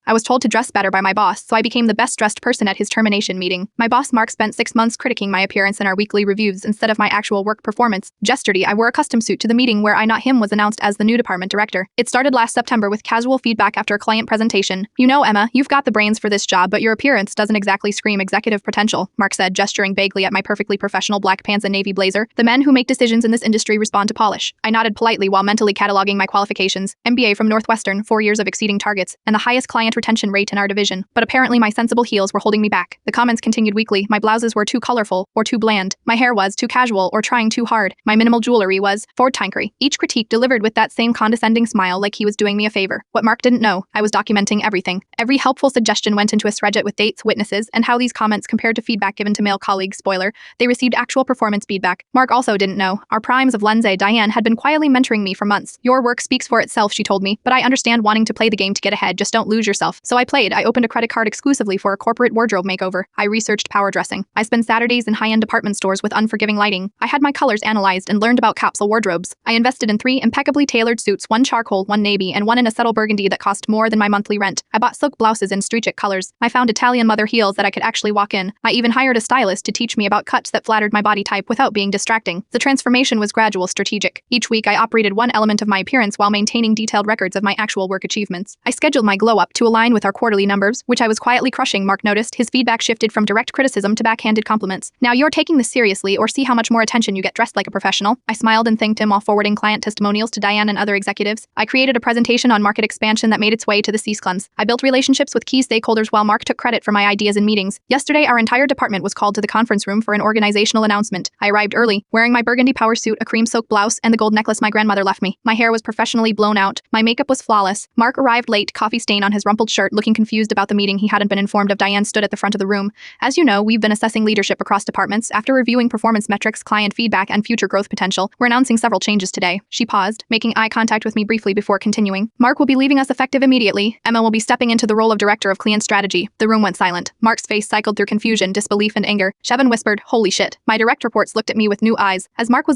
I was told to dress better by my boss, so I became the best-dressed person at his termination meeting. My boss Mark spent 6 months critiquing my appearance in our weekly reviews instead of my actual work performance. Yesterday, I wore a custom suit to the meeting where I, not him, was announced as the new department director. It started last September with casual feedback after a client presentation. "You know, Emma, you've got the brains for this job, but your appearance doesn't exactly scream executive potential," Mark said, gesturing vaguely at my perfectly professional black pants and navy blazer. "The men who make decisions in this industry respond to polish." I nodded politely while mentally cataloging my qualifications: MBA from Northwestern, 4 years of exceeding targets, and the highest client retention rate in our division. But apparently my sensible heels were holding me back. The comments continued weekly. My blouses were too colorful or too bland. My hair was too casual or trying too hard. My minimal jewelry was Ford-tinkery. Each critique delivered with that same condescending smile, like he was doing me a favor. What Mark didn't know, I was documenting everything. Every helpful suggestion went into a spreadsheet with dates, witnesses, and how these comments compared to feedback given to male colleagues. Spoiler, they received actual performance feedback. Mark also didn't know. Our primes of Lindsay, Diane, had been quietly mentoring me for months. "Your work speaks for itself," she told me, "but I understand wanting to play the game to get ahead. Just don't lose yourself." So I played. I opened a credit card exclusively for a corporate wardrobe makeover. I researched power dressing. I spent Saturdays in high-end department stores with unforgiving lighting. I had my colors analyzed and learned about capsule wardrobes. I invested in 3 impeccably tailored suits, 1 charcoal, 1 navy, and 1 in a subtle burgundy that cost more than my monthly rent. I bought silk blouses in street colors. I found Italian mother heels that I could actually walk in. I even hired a stylist to teach me about cuts that flattered my body type without being distracting. The transformation was gradual, strategic. Each week I operated one element of my appearance while maintaining detailed records of my actual work achievements. I scheduled my glow up to align with our quarterly numbers, which I was quietly crushing. Mark noticed. His feedback shifted from direct criticism to backhanded compliments. "Now you're taking this seriously, or see how much more attention you get dressed like a professional." I smiled and thanked him while forwarding client testimonials to Diane and other executives. I created a presentation on market expansion that made its way to the C-sclums. I built relationships with key stakeholders while Mark took credit for my ideas in meetings. Yesterday, our entire department was called to the conference room for an organizational announcement. I arrived early, wearing my burgundy power suit, a cream silk blouse, and the gold necklace my grandmother left me. My hair was professionally blown out. My makeup was flawless. Mark arrived late, coffee stain on his rumpled shirt, looking confused about the meeting. He hadn't been informed of. Diane stood at the front of the room. "As you know, we've been assessing leadership across departments. After reviewing performance metrics, client feedback, and future growth potential, we're announcing several changes today." She paused, making eye contact with me briefly before continuing. "Mark will be leaving us effective immediately. Emma will be stepping into the role of Director of Client Strategy." The room went silent. Mark's face cycled through confusion, disbelief, and anger. Shevin whispered, "Holy shit." My direct reports looked at me with new eyes. As Mark was